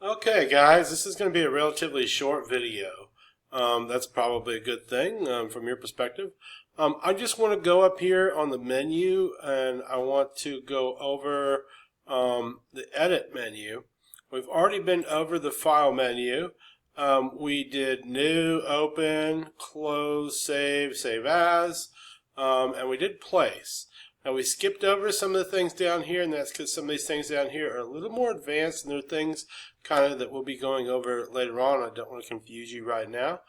Okay guys, this is going to be a relatively short video. That's probably a good thing from your perspective. I just want to go up here on the menu and I want to go over the edit menu. We've already been over the file menu. We did new, open, close, save, save as, and we did place. Now we skipped over some of the things down here, and that's because some of these things down here are a little more advanced, and they're things kind of that we'll be going over later on. I don't want to confuse you right now.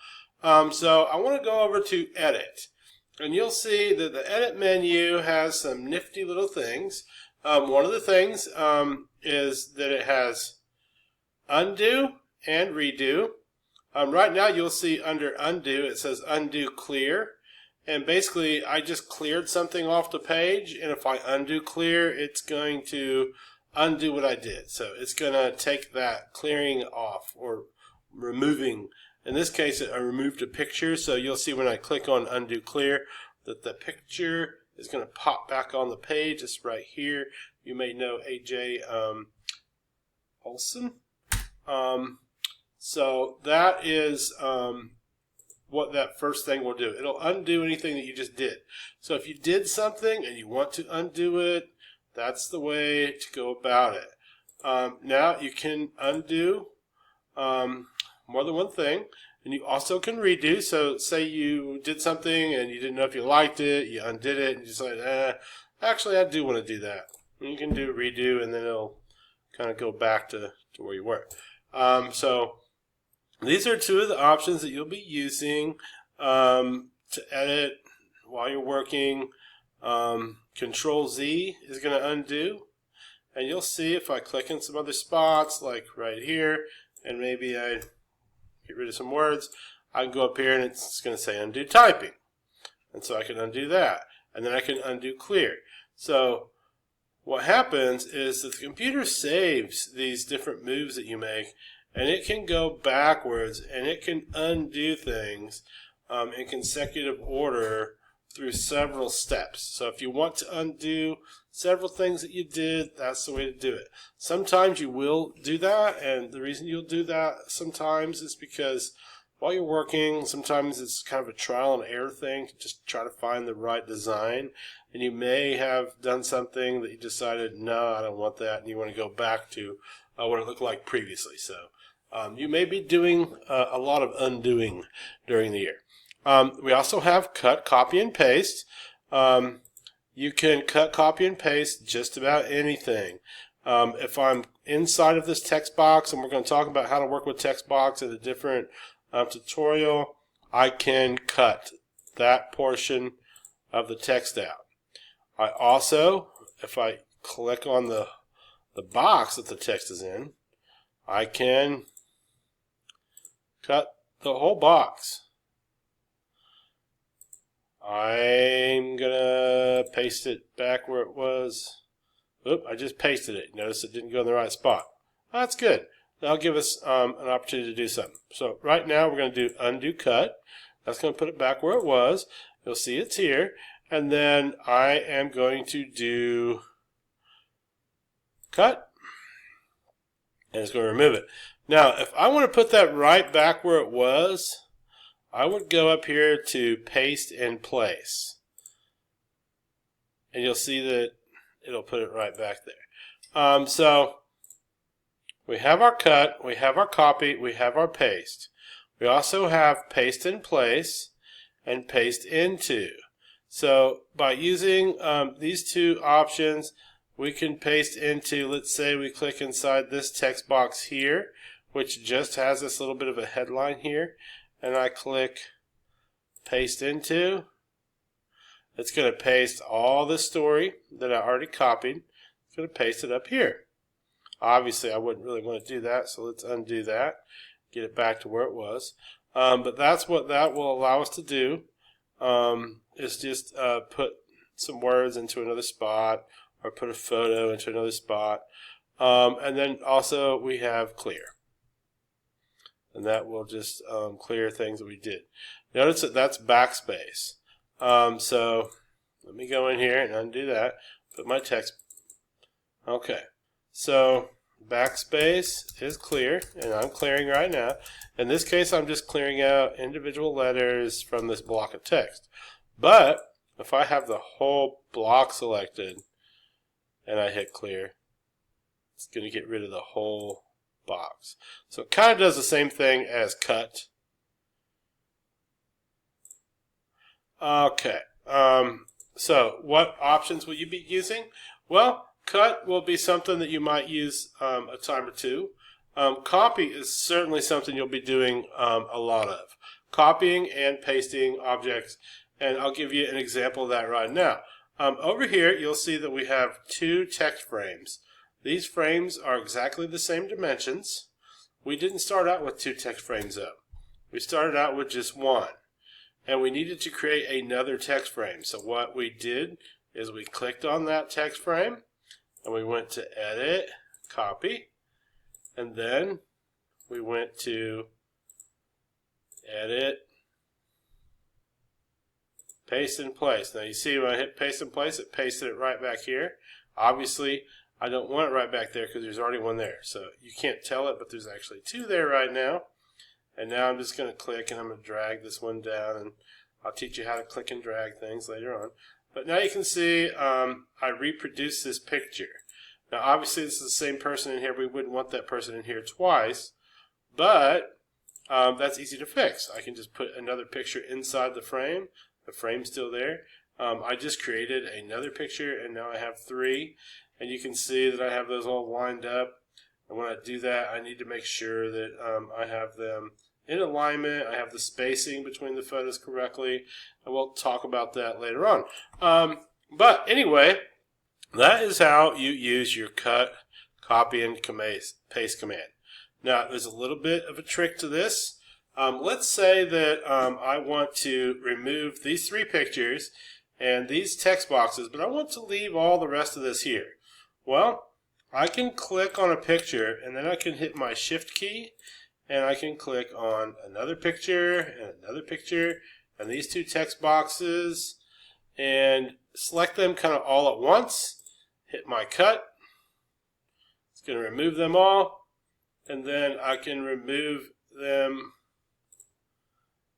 So I want to go over to edit, and you'll see that the edit menu has some nifty little things. One of the things is that it has undo and redo. Right now you'll see under undo it says undo clear. And basically, I just cleared something off the page, and if I undo clear, it's going to undo what I did. So it's going to take that clearing off, or removing. In this case, I removed a picture, so you'll see when I click on undo clear that the picture is going to pop back on the page. It's right here. You may know AJ Olson. So that is what that first thing will do. It'll undo anything that you just did. So if you did something and you want to undo it, that's the way to go about it. Now you can undo more than one thing, and you also can redo. So say you did something and you didn't know if you liked it, you undid it, and you just like, actually I do want to do that. And you can do redo, and then it'll kind of go back to where you were. So these are two of the options that you'll be using to edit while you're working. Control Z is going to undo, and you'll see if I click in some other spots like right here, and maybe I get rid of some words, I can go up here and it's going to say undo typing, and so I can undo that, and then I can undo clear. So what happens is that the computer saves these different moves that you make, and it can go backwards, and it can undo things in consecutive order through several steps. So if you want to undo several things that you did, that's the way to do it. Sometimes you will do that, and the reason you'll do that sometimes is because while you're working, sometimes it's kind of a trial and error thing to just try to find the right design, and you may have done something that you decided, no, I don't want that, and you want to go back to what it looked like previously. So you may be doing a lot of undoing during the year. We also have cut, copy, and paste. You can cut, copy, and paste just about anything. If I'm inside of this text box, and we're going to talk about how to work with text box in a different tutorial, I can cut that portion of the text out. I also, if I click on the box that the text is in, I can cut the whole box. I'm gonna paste it back where it was. Oop, I just pasted it. Notice it didn't go in the right spot. That's good. That'll give us an opportunity to do something. So right now we're going to do undo cut. That's going to put it back where it was. You'll see it's here. And then I am going to do cut, and it's going to remove it. Now, if I want to put that right back where it was, I would go up here to paste and place. And you'll see that it'll put it right back there. So we have our cut, we have our copy, we have our paste. We also have paste in place and paste into. So by using these two options, we can paste into, let's say we click inside this text box here, which just has this little bit of a headline here, and I click paste into. It's going to paste all the story that I already copied. It's going to paste it up here. Obviously I wouldn't really want to do that, so let's undo that, get it back to where it was. But that's what that will allow us to do, is just put some words into another spot, or put a photo into another spot. And then also we have clear. And that will just clear things that we did. Notice that that's backspace. So let me go in here and undo that. Put my text. Okay. So backspace is clear, and I'm clearing right now. In this case, I'm just clearing out individual letters from this block of text. But if I have the whole block selected and I hit clear, it's going to get rid of the whole box. So it kind of does the same thing as cut. Okay, so what options will you be using? Well, cut will be something that you might use a time or two. Copy is certainly something you'll be doing a lot of. Copying and pasting objects, and I'll give you an example of that right now. Over here, you'll see that we have two text frames. These frames are exactly the same dimensions. We didn't start out with two text frames though. We started out with just one. And we needed to create another text frame. So what we did is we clicked on that text frame and we went to Edit, Copy, and then we went to Edit, Paste in Place. Now you see when I hit Paste in Place, it pasted it right back here. Obviously, I don't want it right back there because there's already one there. So you can't tell it, but there's actually two there right now. And now I'm just going to click and I'm going to drag this one down, and I'll teach you how to click and drag things later on. But now you can see I reproduced this picture. Now obviously this is the same person in here. We wouldn't want that person in here twice, but that's easy to fix. I can just put another picture inside the frame. The frame's still there. I just created another picture and now I have three, and you can see that I have those all lined up. And when I do that, I need to make sure that I have them in alignment. I have the spacing between the photos correctly, and we'll talk about that later on. But anyway, that is how you use your cut, copy, and paste command. Now, there's a little bit of a trick to this. Let's say that I want to remove these three pictures and these text boxes, but I want to leave all the rest of this here. Well, I can click on a picture and then I can hit my shift key and I can click on another picture and these two text boxes and select them kind of all at once, hit my cut. It's going to remove them all, and then I can remove them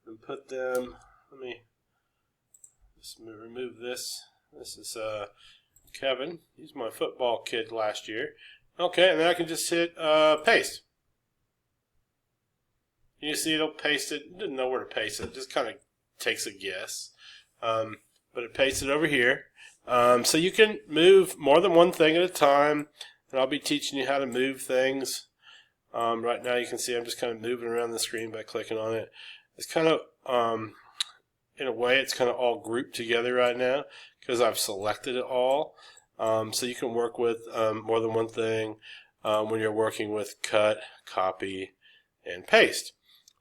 and put them, let me just remove this. This is Kevin. He's my football kid last year. Okay, and then I can just hit paste. You see it'll paste it. It didn't know where to paste it. It just kind of takes a guess. But it pastes it over here. So you can move more than one thing at a time, and I'll be teaching you how to move things. Right now you can see I'm just kind of moving around the screen by clicking on it. It's kind of, in a way, it's kind of all grouped together right now because I've selected it all. So you can work with more than one thing when you're working with cut, copy, and paste.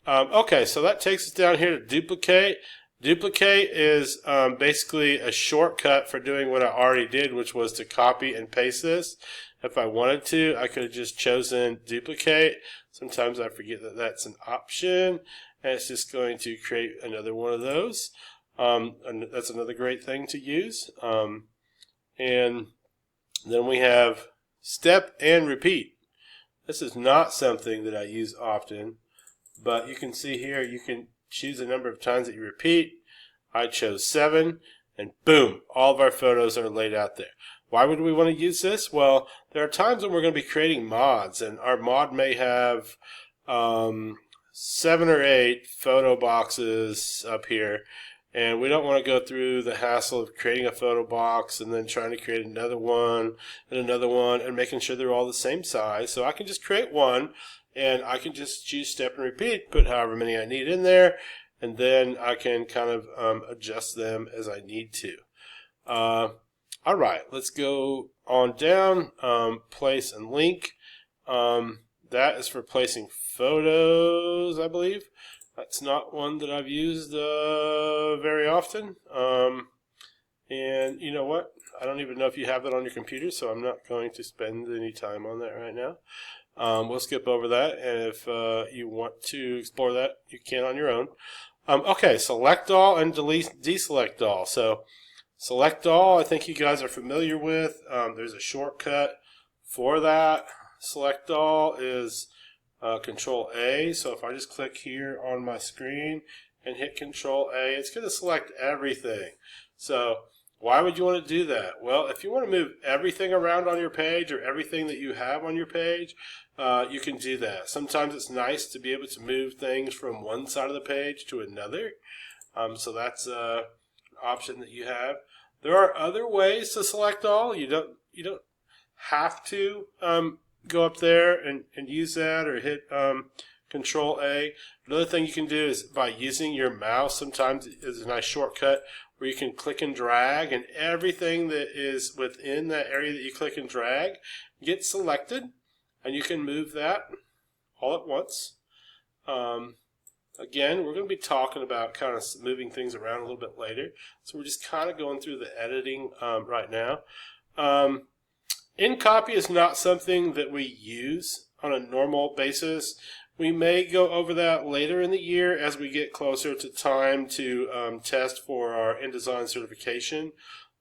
Okay, so that takes us down here to duplicate. Duplicate is basically a shortcut for doing what I already did, which was to copy and paste this. If I wanted to, I could have just chosen duplicate. Sometimes I forget that that's an option, and it's just going to create another one of those. And that's another great thing to use. And then we have step and repeat. This is not something that I use often, but you can see here you can choose the number of times that you repeat. I chose 7, and boom, all of our photos are laid out there. Why would we want to use this? Well, there are times when we're going to be creating mods, and our mod may have 7 or 8 photo boxes up here, and we don't want to go through the hassle of creating a photo box and then trying to create another one and making sure they're all the same size. So I can just create one, and I can just choose step and repeat, put however many I need in there, and then I can kind of adjust them as I need to. All right, let's go on down, place and link. That is for placing photos, I believe. That's not one that I've used very often. And you know what? I don't even know if you have it on your computer, so I'm not going to spend any time on that right now. We'll skip over that, and if you want to explore that, you can on your own. Okay, select all and deselect all. So select all, I think you guys are familiar with. There's a shortcut for that. select all is Control A. So if I just click here on my screen and hit Control A, it's going to select everything. So why would you want to do that? Well, if you want to move everything around on your page or everything that you have on your page, you can do that. Sometimes it's nice to be able to move things from one side of the page to another. So that's an option that you have. There are other ways to select all. You don't have to go up there and use that or hit Control A. Another thing you can do is by using your mouse. Sometimes it's a nice shortcut where you can click and drag, and everything that is within that area that you click and drag gets selected, and you can move that all at once. Again, we're going to be talking about kind of moving things around a little bit later, so we're just kind of going through the editing right now. InCopy is not something that we use on a normal basis. We may go over that later in the year as we get closer to time to test for our InDesign certification,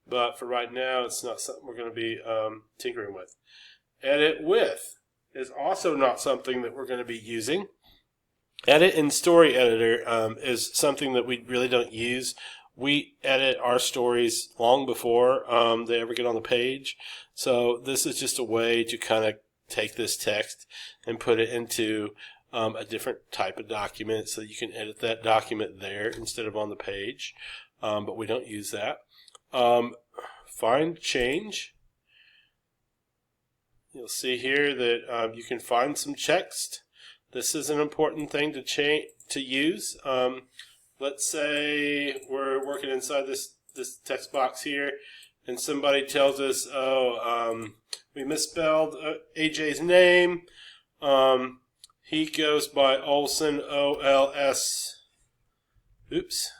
but for right now it's not something we're going to be tinkering with. Edit with is also not something that we're going to be using. Edit in Story Editor is something that we really don't use. We edit our stories long before they ever get on the page. So this is just a way to kind of take this text and put it into a different type of document so that you can edit that document there instead of on the page. But we don't use that. Find change. You'll see here that you can find some text. This is an important thing to use. Let's say we're working inside this text box here, and somebody tells us, we misspelled AJ's name. He goes by Olson, O-L-S. Oops.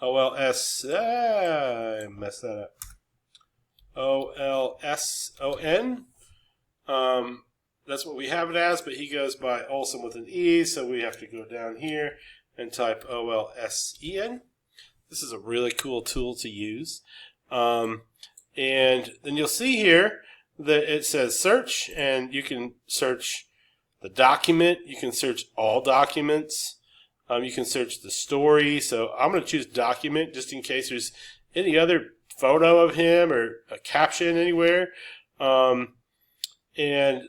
O-L-S. I messed that up. O-L-S-O-N. That's what we have it as, but he goes by Olson with an E, so we have to go down here and type O-L-S-E-N. This is a really cool tool to use. And then you'll see here that it says search, and you can search the document, you can search all documents, you can search the story. So I'm going to choose document just in case there's any other photo of him or a caption anywhere. And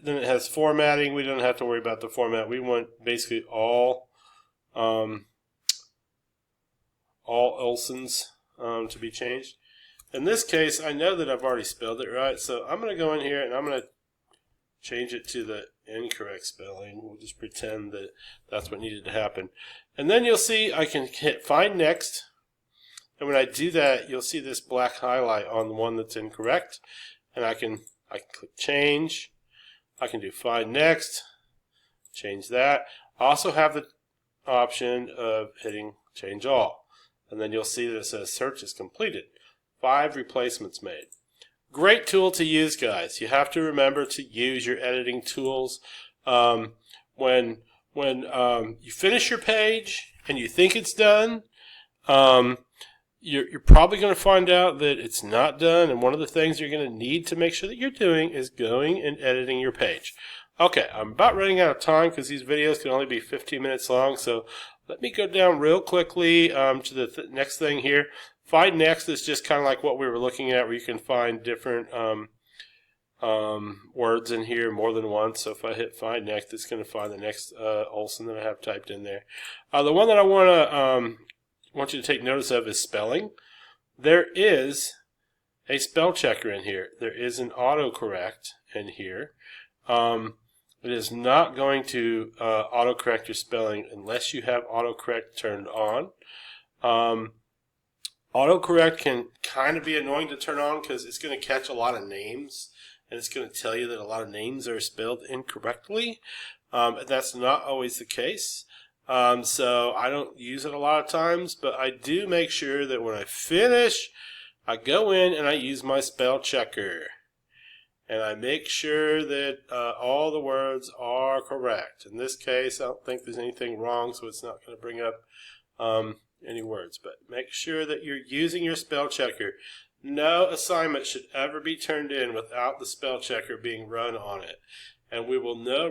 then it has formatting. We don't have to worry about the format. We want basically all Olsons to be changed. In this case, I know that I've already spelled it right, so I'm going to go in here and I'm going to change it to the incorrect spelling. We'll just pretend that that's what needed to happen. And then you'll see I can hit Find Next. And when I do that, you'll see this black highlight on the one that's incorrect. And I can click Change. I can do Find Next, change that. I also have the option of hitting Change All. And then you'll see that it says Search is completed. 5 replacements made. Great tool to use, guys. You have to remember to use your editing tools. When you finish your page and you think it's done, you're probably going to find out that it's not done, and one of the things you're going to need to make sure that you're doing is going and editing your page. Okay, I'm about running out of time because these videos can only be 15 minutes long, so let me go down real quickly to the next thing here. Find Next is just kind of like what we were looking at, where you can find different words in here more than once. So if I hit Find Next, it's going to find the next Olson that I have typed in there. The one that I want you to take notice of is spelling. There is a spell checker in here. There is an autocorrect in here. It is not going to autocorrect your spelling unless you have autocorrect turned on. Autocorrect can kind of be annoying to turn on because it's going to catch a lot of names, and it's going to tell you that a lot of names are spelled incorrectly. That's not always the case. So I don't use it a lot of times, but I do make sure that when I finish, I go in and I use my spell checker. And I make sure that all the words are correct. In this case, I don't think there's anything wrong, so it's not going to bring up any words. But make sure that you're using your spell checker. No assignment should ever be turned in without the spell checker being run on it. and we will know